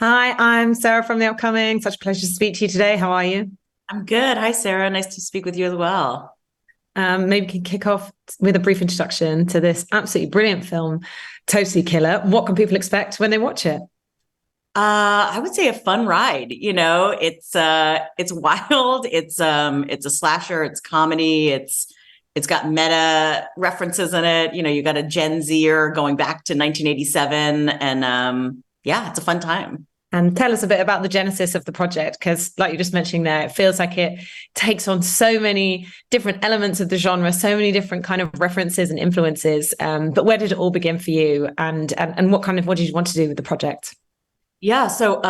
Hi, I'm Sarah from The Upcoming. Such a pleasure to speak to you today. How are you? I'm good. Hi, Sarah. Nice to speak with you as well. Maybe we can kick off with a brief introduction to this absolutely brilliant film, Totally Killer. What can people expect when they watch it? I would say a fun ride. It's wild. It's a slasher. It's comedy. It's got meta references in it. You got a Gen Zer going back to 1987, and yeah, it's a fun time. And tell us a bit about the genesis of the project, because, like you're just mentioning there, it feels like it takes on so many different elements of the genre, so many different kind of references and influences. But where did it all begin for you, and what did you want to do with the project? Yeah. So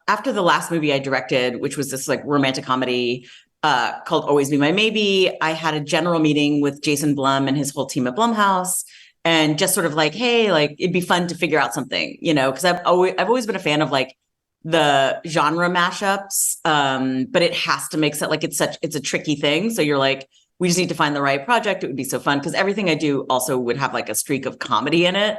after the last movie I directed, which was this like romantic comedy called Always Be My Maybe, I had a general meeting with Jason Blum and his whole team at Blumhouse, and just sort of like, hey, like it'd be fun to figure out something, because I've always been a fan of like the genre mashups, but it has to make sense. Like it's a tricky thing. So you're like, we just need to find the right project. It would be so fun because everything I do also would have like a streak of comedy in it.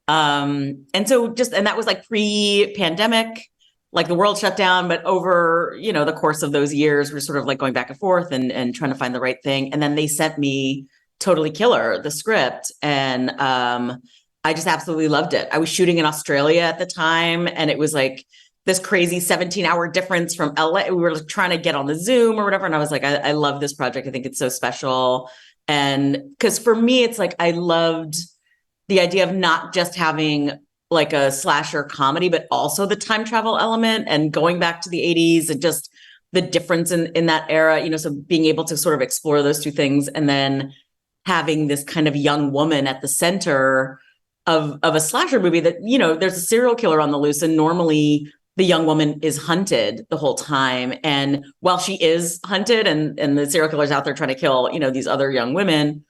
And that was like pre-pandemic, like the world shut down, but over, the course of those years, we're sort of like going back and forth and trying to find the right thing. And then they sent me Totally Killer, the script. And I just absolutely loved it. I was shooting in Australia at the time, and it was like this crazy 17-hour difference from LA. We were like trying to get on the Zoom or whatever. And I was like, I love this project. I think it's so special. And because for me, it's like I loved the idea of not just having like a slasher comedy, but also the time travel element and going back to the 80s and just the difference in that era, so being able to sort of explore those two things and then having this kind of young woman at the center of a slasher movie that, there's a serial killer on the loose, and normally the young woman is hunted the whole time. And while she is hunted and the serial killer's out there trying to kill, these other young women,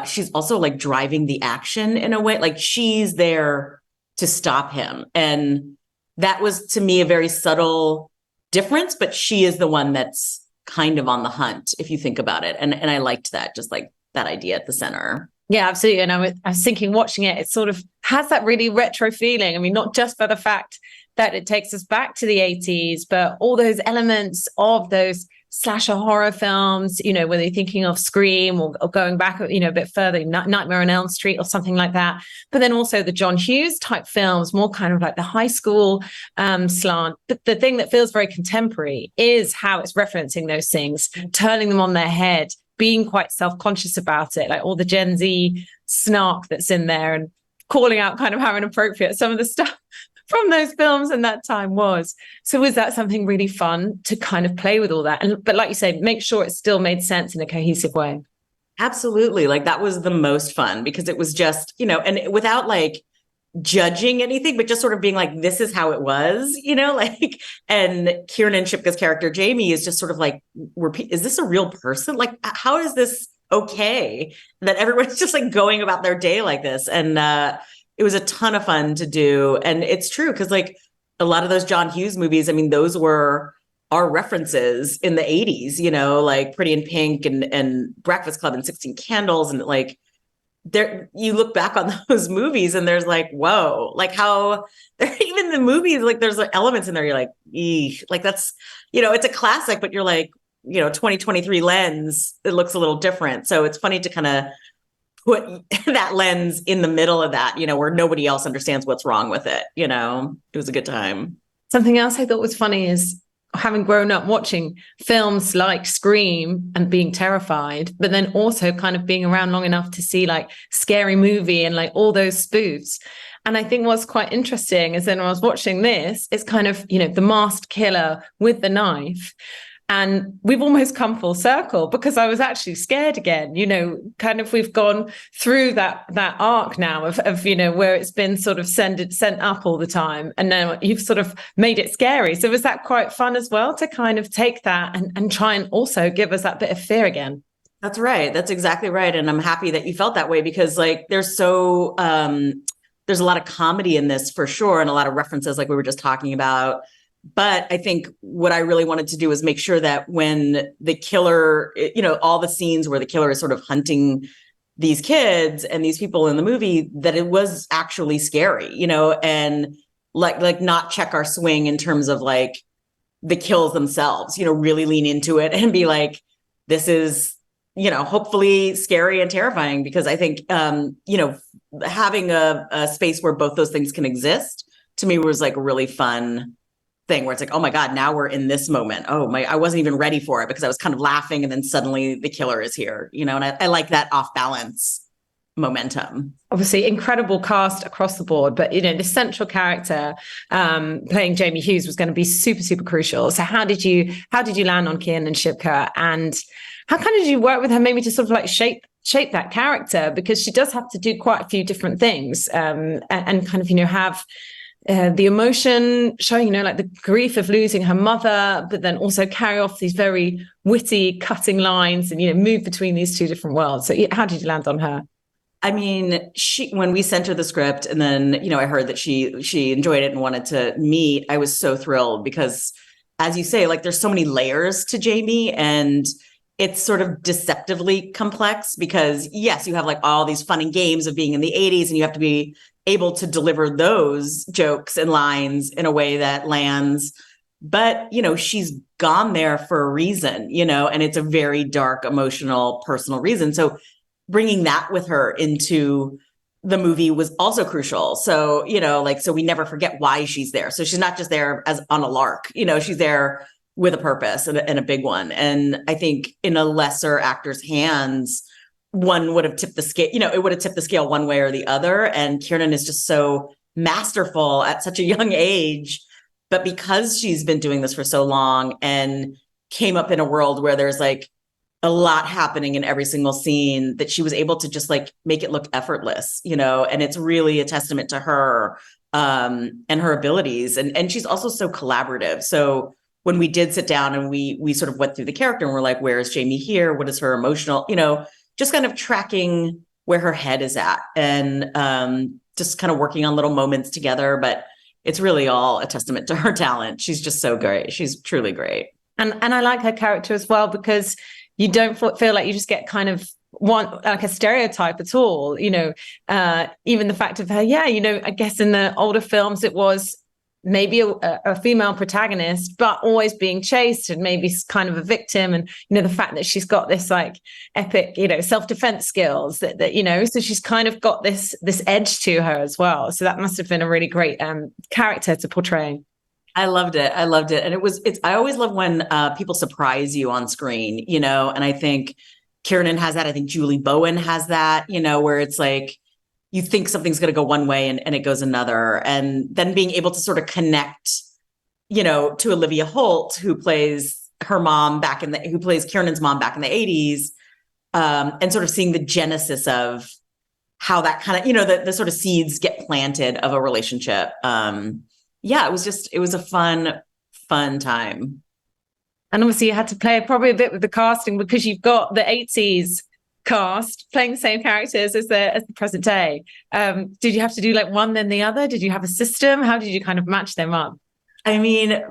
she's also like driving the action in a way, like she's there to stop him. And that was to me a very subtle difference, but she is the one that's kind of on the hunt, if you think about it. And I liked that, just like that idea at the center. Yeah, absolutely. And I was thinking, watching it, it sort of has that really retro feeling. I mean, not just for the fact that it takes us back to the 80s, but all those elements of those slasher horror films, whether you're thinking of Scream or going back, a bit further, Nightmare on Elm Street or something like that. But then also the John Hughes type films, more kind of like the high school slant. But the thing that feels very contemporary is how it's referencing those things, turning them on their head, being quite self-conscious about it, like all the Gen Z snark that's in there and calling out kind of how inappropriate some of the stuff from those films in that time was. So was that something really fun to kind of play with all that? But like you say, make sure it still made sense in a cohesive way. Absolutely. Like that was the most fun because it was just, and without like judging anything, but just sort of being like, this is how it was, like, and Kiernan Shipka's character, Jamie, is just sort of like, is this a real person? Like, how is this okay that everyone's just like going about their day like this? And it was a ton of fun to do. And it's true because like a lot of those John Hughes movies, I mean, those were our references in the 80s, like Pretty in Pink and Breakfast Club and 16 Candles. And like, there you look back on those movies and there's like, whoa, like how there even the movies, like there's like elements in there you're like, eesh, like that's, it's a classic, but you're like, 2023 lens, it looks a little different. So it's funny to kind of put that lens in the middle of that, where nobody else understands what's wrong with it. It was a good time. Something else I thought was funny is having grown up watching films like Scream and being terrified, but then also kind of being around long enough to see like Scary Movie and like all those spoofs. And I think what's quite interesting is then when I was watching this, it's kind of, the masked killer with the knife. And we've almost come full circle because I was actually scared again, kind of we've gone through that arc now of where it's been sort of sent up all the time. And now you've sort of made it scary. So was that quite fun as well to kind of take that and try and also give us that bit of fear again? That's right. That's exactly right. And I'm happy that you felt that way because like there's a lot of comedy in this for sure. And a lot of references like we were just talking about. But I think what I really wanted to do was make sure that when the killer, all the scenes where the killer is sort of hunting these kids and these people in the movie, that it was actually scary, and like not check our swing in terms of like the kills themselves, really lean into it and be like, this is, hopefully scary and terrifying, because I think, having a space where both those things can exist to me was like a really fun thing, where it's like, oh my God, now we're in this moment. Oh my, I wasn't even ready for it because I was kind of laughing, and then suddenly the killer is here, and I like that off balance momentum. Obviously incredible cast across the board, but the central character playing Jamie Hughes was going to be super, super crucial. So how did you land on Kiernan Shipka, and how kind of did you work with her maybe to sort of like shape that character, because she does have to do quite a few different things, and kind of have the emotion showing, like the grief of losing her mother, but then also carry off these very witty, cutting lines and, move between these two different worlds. So how did you land on her? I mean, when we sent her the script, and then, I heard that she enjoyed it and wanted to meet, I was so thrilled, because as you say, like there's so many layers to Jamie, and it's sort of deceptively complex, because yes, you have like all these fun and games of being in the 80s, and you have to be able to deliver those jokes and lines in a way that lands. But, she's gone there for a reason, and it's a very dark, emotional, personal reason. So bringing that with her into the movie was also crucial. So, so we never forget why she's there. So she's not just there as on a lark, she's there with a purpose, and a big one. And I think in a lesser actor's hands, one would have tipped the scale, it would have tipped the scale one way or the other. And Kiernan is just so masterful at such a young age. But because she's been doing this for so long and came up in a world where there's like a lot happening in every single scene, that she was able to just like make it look effortless, and it's really a testament to her and her abilities. And she's also so collaborative. So when we did sit down and we sort of went through the character, and we're like, where is Jamie here? What is her emotional, just kind of tracking where her head is at, and just kind of working on little moments together. But it's really all a testament to her talent. She's just so great. She's truly great. And I like her character as well, because you don't feel like you just get kind of like a stereotype at all. Even the fact of her, I guess in the older films it was maybe a female protagonist, but always being chased and maybe kind of a victim. And, the fact that she's got this like epic, self-defense skills that, so she's kind of got this edge to her as well. So that must have been a really great character to portray. I loved it. And I always love when people surprise you on screen, and I think Kiernan has that. I think Julie Bowen has that, where it's like, you think something's going to go one way and it goes another. And then being able to sort of connect, to Olivia Holt, who plays her mom who plays Kiernan's mom back in the 80s, and sort of seeing the genesis of how that kind of, the sort of seeds get planted of a relationship. It was a fun time. And obviously you had to play probably a bit with the casting, because you've got the 80s cast playing the same characters as the present day. Did you have to do like one then the other? Did you have a system? How did you kind of match them up? I mean,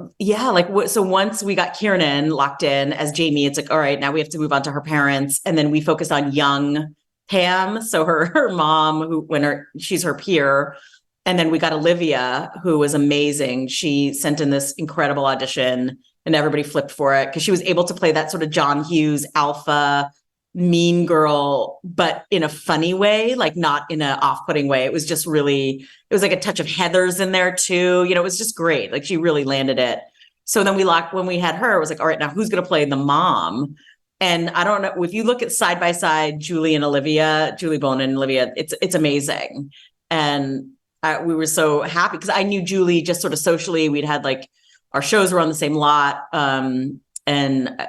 so once we got Kiernan locked in as Jamie, it's like, all right, now we have to move on to her parents. And then we focused on young Pam. So her mom, she's her peer. And then we got Olivia, who was amazing. She sent in this incredible audition, and everybody flipped for it, because she was able to play that sort of John Hughes alpha mean girl, but in a funny way, like not in a off-putting way. It was just really, it was like a touch of Heather's in there too. It was just great. Like she really landed it. So then when we had her, it was like, all right, now who's going to play the mom? And I don't know, if you look at side by side, Julie Bowen and Olivia, it's amazing. And we were so happy, because I knew Julie just sort of socially. We'd had like, our shows were on the same lot. And,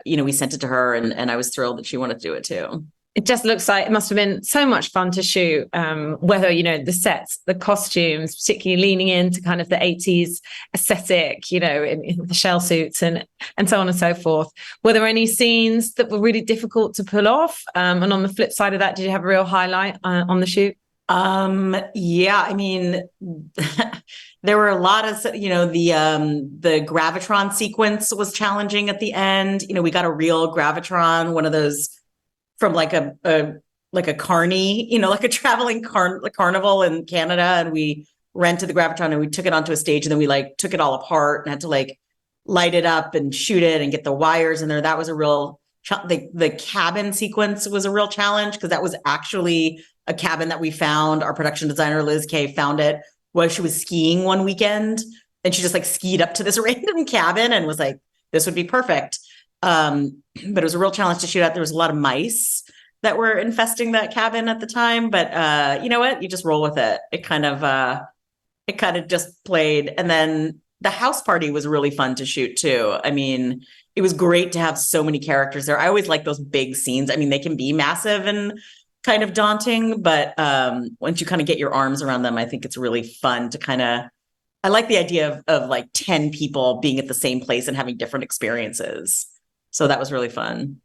we sent it to her, and I was thrilled that she wanted to do it too. It just looks like it must have been so much fun to shoot, whether, the sets, the costumes, particularly leaning into kind of the 80s aesthetic, in the shell suits and so on and so forth. Were there any scenes that were really difficult to pull off? And on the flip side of that, did you have a real highlight on the shoot? I mean, there were a lot of, the Gravitron sequence was challenging at the end. We got a real Gravitron, one of those from like a carny, like a traveling carnival in Canada. And we rented the Gravitron and we took it onto a stage, and then we like took it all apart and had to like light it up and shoot it and get the wires in there. That was a real the cabin sequence was a real challenge, because that was actually a cabin that we found. Our production designer, Liz Kay, found it while she was skiing one weekend, and she just like skied up to this random cabin and was like, this would be perfect. But it was a real challenge to shoot at. There was a lot of mice that were infesting that cabin at the time, but you know what? You just roll with it. It kind of just played. And then the house party was really fun to shoot too. I mean, it was great to have so many characters there. I always like those big scenes. I mean, they can be massive and kind of daunting, but once you kind of get your arms around them, I think it's really fun to I like the idea of like 10 people being at the same place and having different experiences. So that was really fun.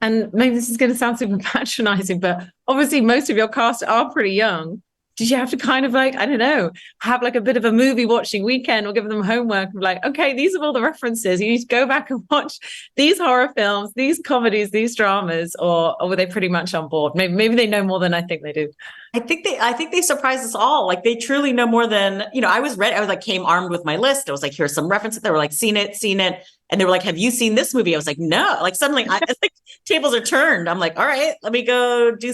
And maybe this is going to sound super patronizing, but obviously most of your cast are pretty young. Did you have to kind of like, I don't know, have like a bit of a movie watching weekend, or give them homework of like, okay, these are all the references. You need to go back and watch these horror films, these comedies, these dramas, or were they pretty much on board? Maybe they know more than I think they do. I think they surprised us all. Like, they truly know more than, I was ready. I was like, came armed with my list. I was like, here's some references. They were like, seen it. And they were like, have you seen this movie? I was like, no. Like, suddenly it's like tables are turned. I'm like, all right, let me go do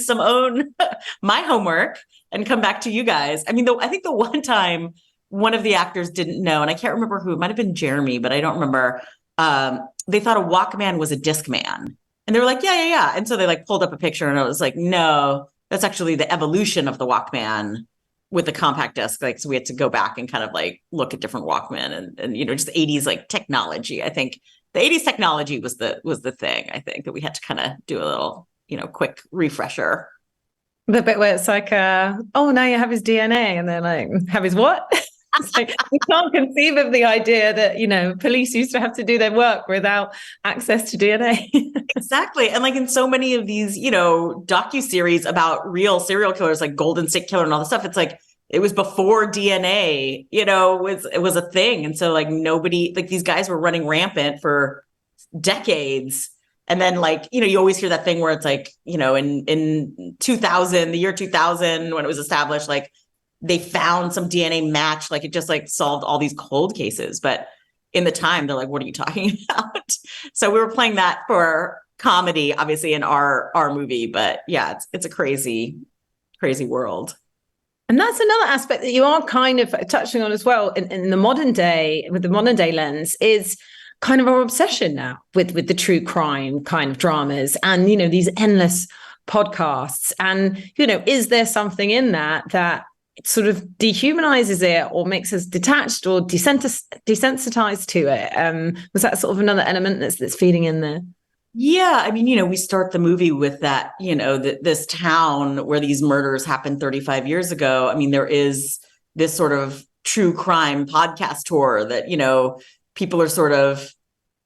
my homework and come back to you guys. I mean, I think the one time one of the actors didn't know, and I can't remember who, it might've been Jeremy, but I don't remember. They thought a Walkman was a Discman, and they were like, yeah. And so they like pulled up a picture, and I was like, no, that's actually the evolution of the Walkman with the compact disc. Like, so we had to go back and kind of like look at different Walkman and just the 80s like technology. I think the 80s technology was the thing, I think, that we had to kind of do a little, quick refresher. The bit where it's like, oh, now you have his DNA, and they're like, have his what? It's like, we can't conceive of the idea that, police used to have to do their work without access to DNA. Exactly. And like in so many of these, docuseries about real serial killers, like Golden State Killer and all this stuff, it's like, it was before DNA, it was a thing. And so like nobody, like these guys were running rampant for decades. And then like, you always hear that thing where it's like, in 2000, the year 2000, when it was established, like they found some DNA match, like it just like solved all these cold cases. But in the time, they're like, what are you talking about? So we were playing that for comedy, obviously in our movie, but yeah, it's a crazy, crazy world. And that's another aspect that you are kind of touching on as well in the modern day, with the modern day lens, is kind of our obsession now with the true crime kind of dramas and, these endless podcasts. And, is there something in that sort of dehumanizes it or makes us detached or desensitized to it? Was that sort of another element that's feeding in there? Yeah. I mean, we start the movie with that, this town where these murders happened 35 years ago. I mean, there is this sort of true crime podcast tour that, people are sort of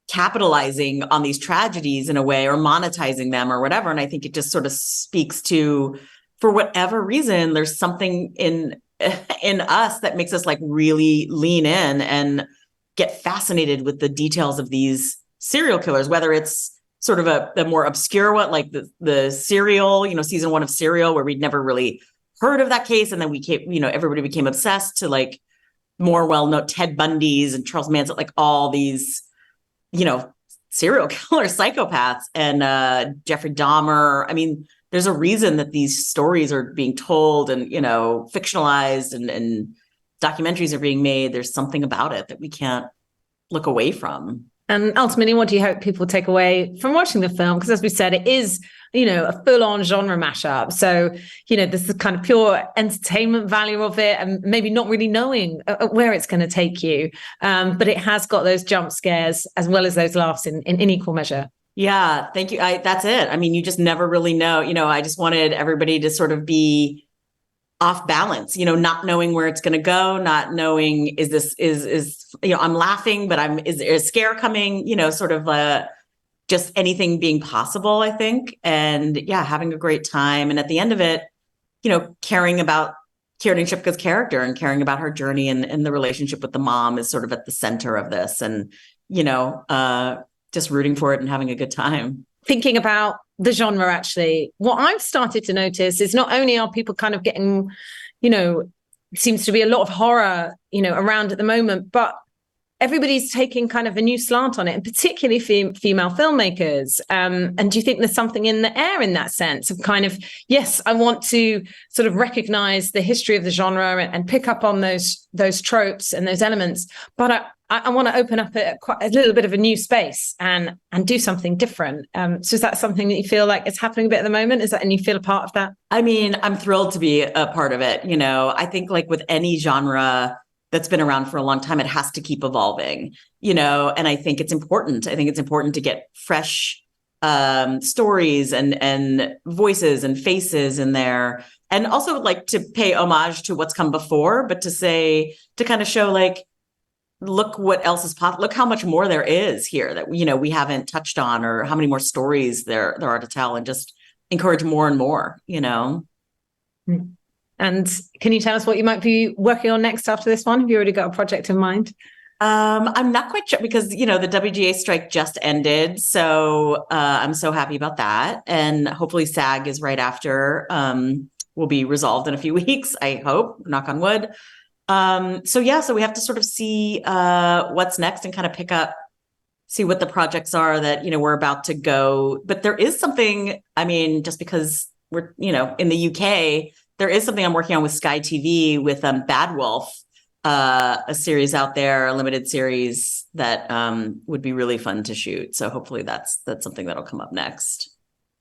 capitalizing on these tragedies in a way, or monetizing them or whatever. And I think it just sort of speaks to, for whatever reason, there's something in us that makes us like really lean in and get fascinated with the details of these serial killers, whether it's sort of the more obscure one, like the Serial, season 1 of Serial, where we'd never really heard of that case. And then we came, everybody became obsessed, to like more well-known Ted Bundy's and Charles Manson, like all these, serial killer psychopaths, and Jeffrey Dahmer. I mean, there's a reason that these stories are being told and, fictionalized, and documentaries are being made. There's something about it that we can't look away from. And ultimately, what do you hope people take away from watching the film? Because as we said, it is, a full-on genre mashup. So, there's the kind of pure entertainment value of it, and maybe not really knowing where it's going to take you. But it has got those jump scares as well as those laughs in equal measure. Yeah, thank you. That's it. I mean, you just never really know. I just wanted everybody to sort of be off balance, not knowing where it's going to go, not knowing, I'm laughing, but is there a scare coming, sort of just anything being possible, I think. And yeah, having a great time. And at the end of it, caring about Kiernan Shipka's character and caring about her journey, and the relationship with the mom is sort of at the center of this. And, just rooting for it and having a good time. Thinking about the genre, actually, what I've started to notice is not only are people kind of getting, seems to be a lot of horror, around at the moment, but everybody's taking kind of a new slant on it, and particularly female filmmakers. And do you think there's something in the air in that sense of kind of, yes, I want to sort of recognize the history of the genre and pick up on those tropes and those elements, but I want to open up quite a little bit of a new space and do something different. So is that something that you feel like is happening a bit at the moment? And you feel a part of that? I mean, I'm thrilled to be a part of it. I think like with any genre that's been around for a long time, it has to keep evolving, and I think it's important. I think it's important to get fresh stories and voices and faces in there. And also like to pay homage to what's come before, but to kind of show like, look what else is possible. Look how much more there is here that, we haven't touched on, or how many more stories there are to tell, and just encourage more and more, And can you tell us what you might be working on next after this one? Have you already got a project in mind? I'm not quite sure because, the WGA strike just ended. So I'm so happy about that. And hopefully SAG is right after, will be resolved in a few weeks, I hope, knock on wood. So we have to sort of see what's next and kind of see what the projects are that, we're about to go. But there is something, I mean, just because we're, in the UK, there is something I'm working on with Sky TV with Bad Wolf, a series out there, a limited series that would be really fun to shoot. So hopefully that's something that'll come up next.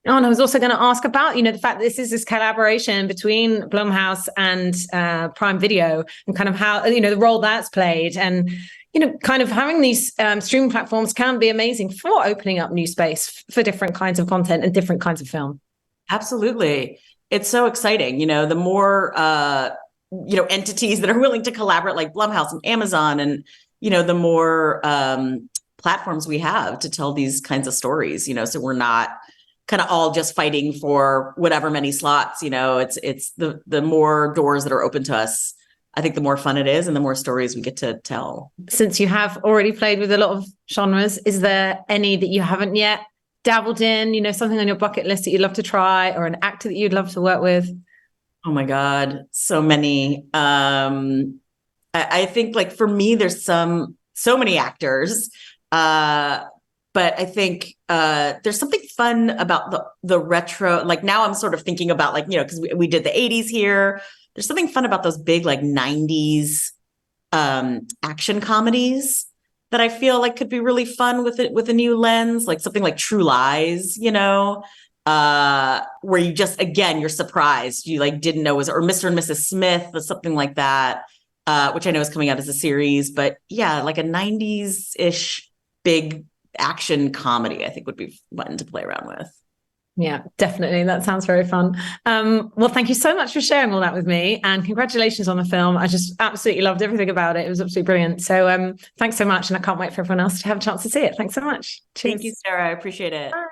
Oh, and I was also going to ask about, the fact that this collaboration between Blumhouse and Prime Video, and kind of how, the role that's played. And, kind of having these streaming platforms can be amazing for opening up new space for different kinds of content and different kinds of film. Absolutely. It's so exciting. The more, entities that are willing to collaborate, like Blumhouse and Amazon, and, the more platforms we have to tell these kinds of stories, so we're not kind of all just fighting for whatever many slots, it's the more doors that are open to us, I think the more fun it is and the more stories we get to tell. Since you have already played with a lot of genres, is there any that you haven't yet dabbled in, something on your bucket list that you'd love to try, or an actor that you'd love to work with? Oh my God, so many. I think like for me, there's so many actors, but I think there's something fun about the retro. Like now I'm sort of thinking about like, because we did the 80s here. There's something fun about those big like 90s action comedies that I feel like could be really fun with a new lens, like something like True Lies, where you just, again, you're surprised. You like didn't know or Mr. and Mrs. Smith or something like that, which I know is coming out as a series. But yeah, like a 90s-ish big action comedy, I think would be fun to play around with. Yeah, definitely. That sounds very fun. Well, thank you so much for sharing all that with me, and congratulations on the film. I just absolutely loved everything about it. It was absolutely brilliant. So thanks so much. And I can't wait for everyone else to have a chance to see it. Thanks so much. Cheers. Thank you, Sarah. I appreciate it. Bye.